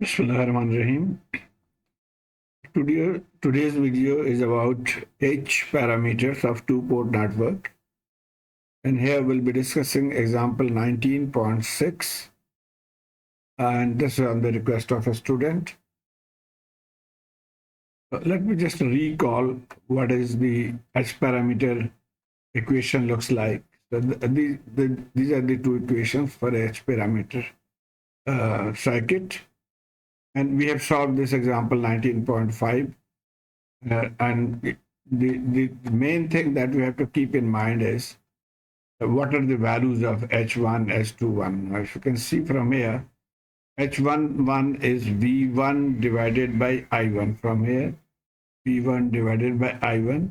Bismillahirrahmanirrahim. Today's video is about H parameters of two-port network. And here we'll be discussing example 19.6. And this is on the request of a student. Let me just recall what is the H parameter equation looks like. So these are the two equations for H parameter circuit. And we have solved this example 19.5. And the main thing that we have to keep in mind is what are the values of H1, H21. Now, if you can see from here, H11 is V1 divided by I1. From here, V1 divided by I1,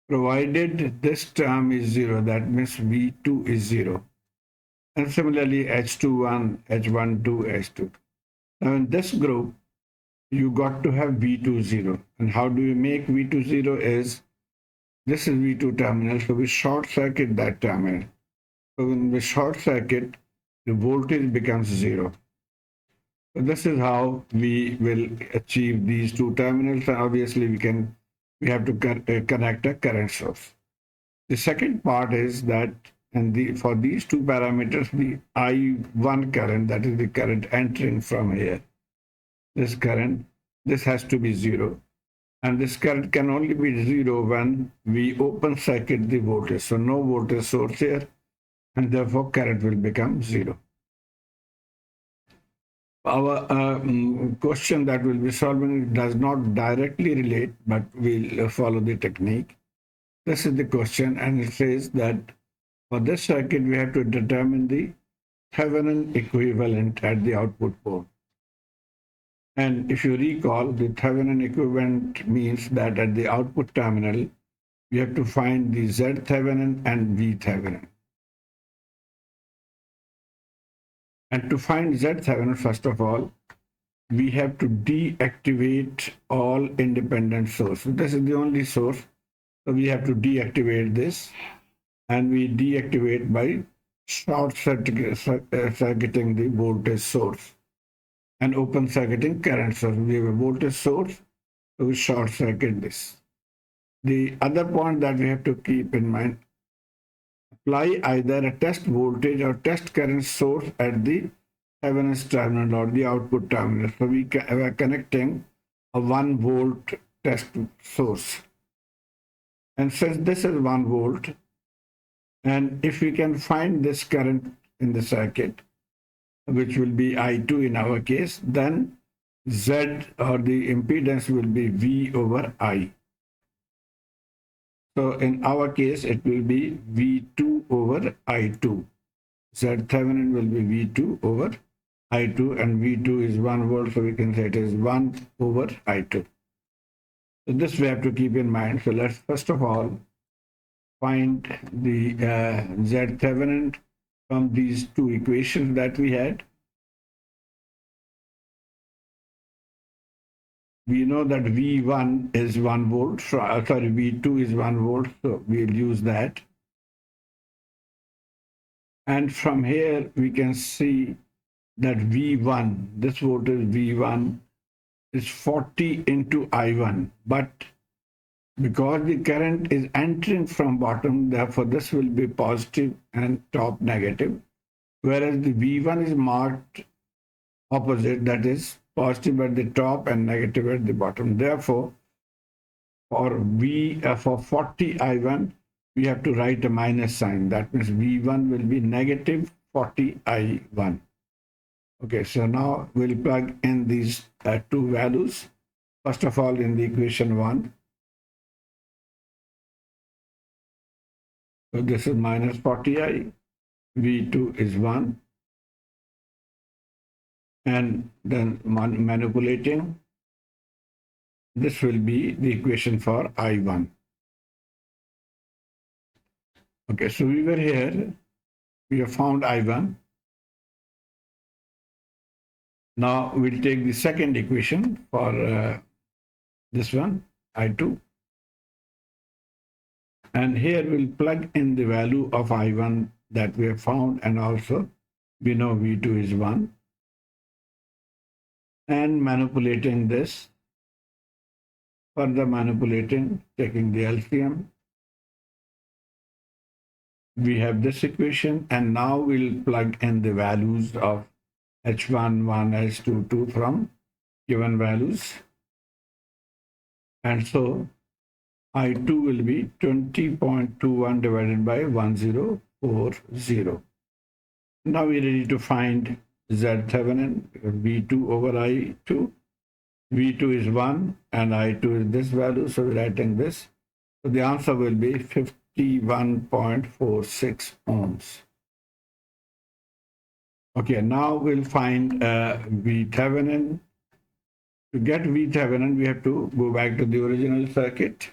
provided this term is 0, that means V2 is 0. And similarly, H21, H12, H2. Now, in this group, you got to have V2 0. And how do you make V2 0 is, this is V2 terminal, so we short circuit that terminal. So when we short circuit, the voltage becomes 0. So this is how we will achieve these two terminals. And obviously we have to connect a current source. The second part is that, for these two parameters, the I1 current, that is the current entering from here, this current, this has to be 0. And this current can only be 0 when we open circuit the voltage. So no voltage source here, and therefore current will become 0. Our question that we'll be solving does not directly relate, but we'll follow the technique. This is the question, and it says that for this circuit, we have to determine the Thevenin equivalent at the output port. And if you recall, the Thevenin equivalent means that at the output terminal, we have to find the Z Thevenin and V Thevenin. And to find Z Thevenin, first of all, we have to deactivate all independent sources. This is the only source, so we have to deactivate this, and we deactivate by short circuiting the voltage source and open circuiting current source. We have a voltage source, so we short circuit this. The other point that we have to keep in mind, apply either a test voltage or test current source at the Thevenin's terminal or the output terminal. So we are connecting a 1 volt test source. And since this is 1 volt, and if we can find this current in the circuit, which will be I2 in our case, then Z, or the impedance, will be V over I. So in our case, it will be V2 over I2. Z Thevenin will be V2 over I2, and V2 is 1 volt, so we can say it is 1 over I2. So this we have to keep in mind. So let's first of all find the Z Thevenin from these two equations that we had. We know that V1 is 1 volt, V2 is 1 volt, so we'll use that. And from here, we can see that V1, this voltage V1 is 40 into I1, but because the current is entering from bottom, therefore this will be positive and top negative, whereas the V1 is marked opposite, that is positive at the top and negative at the bottom. Therefore, for 40 I1, we have to write a minus sign. That means V1 will be negative 40 I1. Okay, so now we'll plug in these two values. First of all, in the equation 1. So this is minus 40I, V2 is 1. And then manipulating, this will be the equation for I1. Okay, so we were here, we have found I1. Now we'll take the second equation for this one, I2. And here we'll plug in the value of I1 that we have found, and also we know V2 is 1. and manipulating this, further manipulating, taking the LCM. We have this equation, and now we'll plug in the values of H1, 1, H2, 2 from given values. And so I2 will be 20.21 divided by 1040. Now we're ready to find Z Thevenin, V2 over I2. V2 is 1 and I2 is this value, so we're writing this. So the answer will be 51.46 ohms. Okay, now we'll find V Thevenin. To get V Thevenin, we have to go back to the original circuit.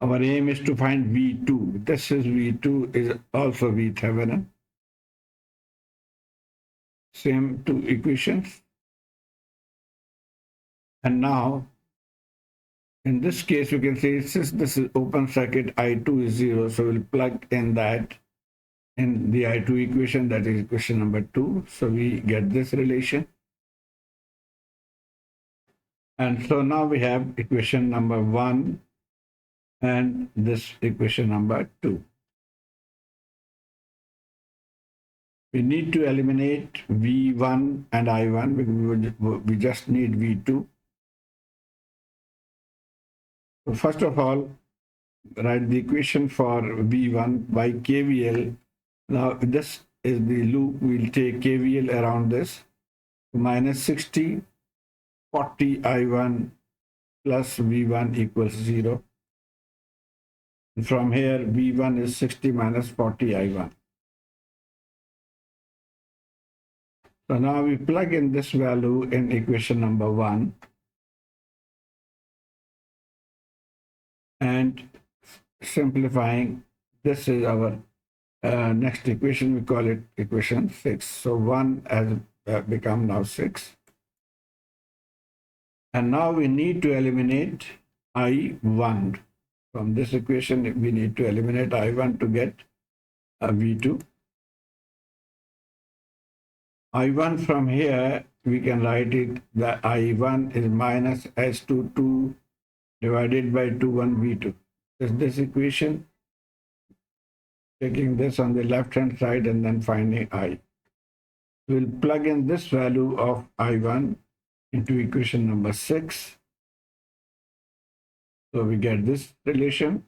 Our aim is to find V2. This is V2, is also V Thevenin. Same two equations. And now, in this case, you can see since this is open circuit, I2 is 0. So we'll plug in that in the I2 equation, that is equation number 2. So we get this relation. And so now we have equation number 1 and this equation number 2. We need to eliminate V1 and I1 because we just need V2. So first of all, write the equation for V1 by KVL. Now this is the loop. We'll take KVL around this. Minus 60, 40 I1 plus V1 equals 0. And from here, V1 is 60 minus 40 I1. So now we plug in this value in equation number 1. And simplifying, this is our next equation. We call it equation 6. So 1 has become now 6. And now we need to eliminate I1. From this equation, we need to eliminate I1 to get V2. I1 from here, we can write it that I1 is minus S22 divided by 21 V2. This equation, taking this on the left-hand side and then finding I. We'll plug in this value of I1 into equation number 6. So we get this relation.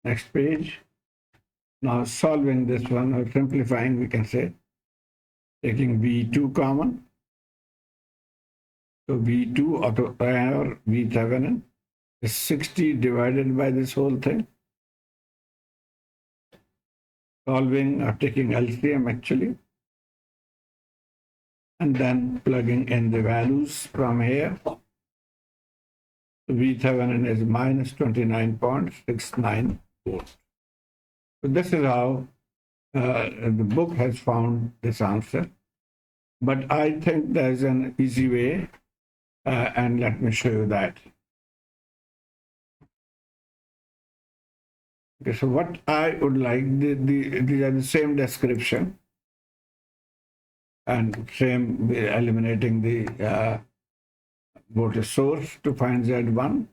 Next page. Now solving this one or simplifying, we can say, taking V2 common. So V2 or V Thevenin is 60 divided by this whole thing. Solving or taking LCM actually. And then plugging in the values from here. V Thevenin is minus 29.69 volts. So this is how the book has found this answer. But I think there's an easy way, and let me show you that. Okay, so what I would like, these are the same description and same eliminating the voltage source to find Z1.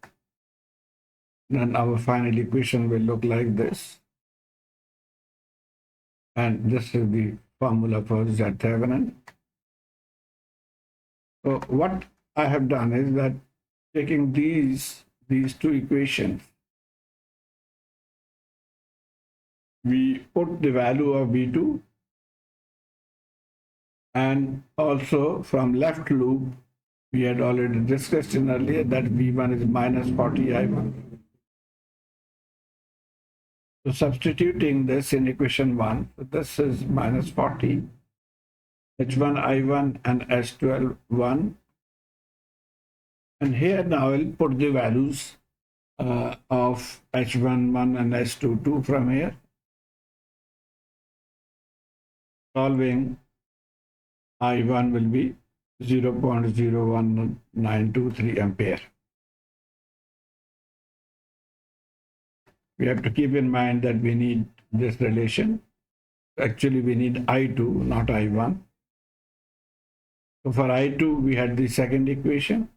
Then our final equation will look like this. And this is the formula for Z Thevenin. So what I have done is that taking these two equations, we put the value of V2 and also from left loop, we had already discussed in earlier that V1 is minus 40 I1. So substituting this in equation 1, so this is minus 40, H1 I1 and S12 1. And here now I'll put the values of H1 1 and S2 2 from here. Solving, I1 will be 0.01923 ampere. We have to keep in mind that we need this relation. Actually, we need I2, not I1. So for I2, we had the second equation.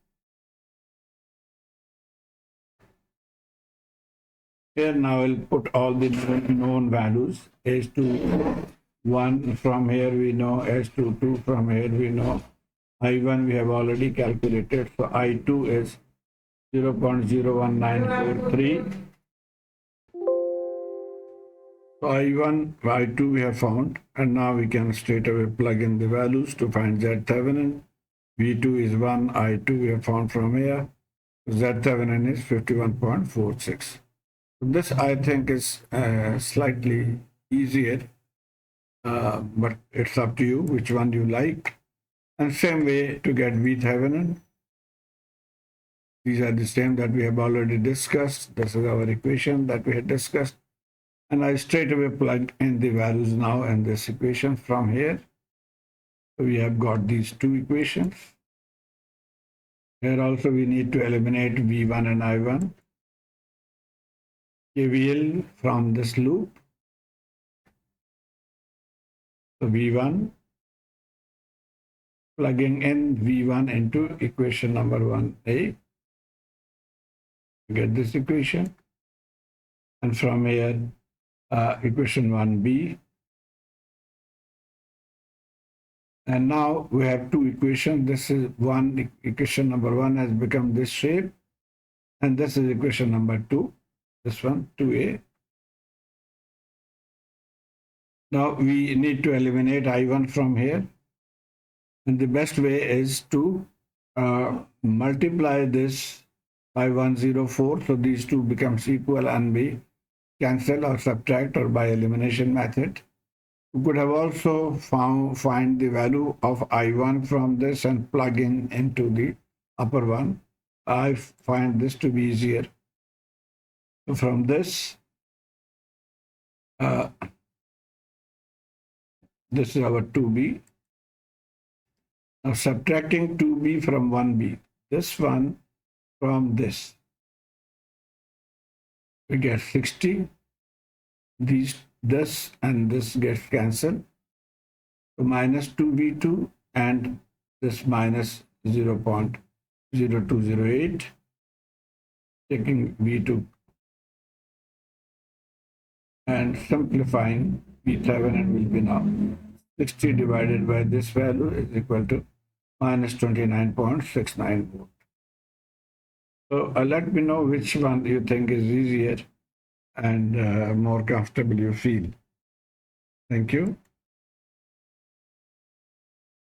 Here now I'll put all the known values. S2 1 from here we know, S2 2 from here we know. I1 we have already calculated, so I2 is 0.01943. So I1, I2 we have found, and now we can straight away plug in the values to find Z Thevenin. V2 is 1, I2 we have found from here. Z Thevenin is 51.46. This I think is slightly easier, but it's up to you which one you like. And same way to get V Thevenin. These are the same that we have already discussed. This is our equation that we had discussed. And I straight away plugged in the values now in this equation from here. So we have got these two equations. Here also we need to eliminate V1 and I1. KVL from this loop. So V1, plugging in V1 into equation number 1a. Get this equation. And from here, equation 1b. And now we have two equations. This is one, equation number 1 has become this shape. And this is equation number 2. This one, 2a. Now we need to eliminate I1 from here. And the best way is to multiply this by 104. So these two becomes equal and be cancel or subtract or by elimination method. You could have also find the value of I1 from this and plug in into the upper one. I find this to be easier. So from this, this is our 2b. Now subtracting 2b from 1b, this one from this, we get 60. This and this gets cancelled. So minus 2b2 and this minus 0.0208. Taking v2 and simplifying, V Thevenin will be now 60 divided by this value is equal to minus 29.69 volt. So let me know which one you think is easier and more comfortable you feel. Thank you.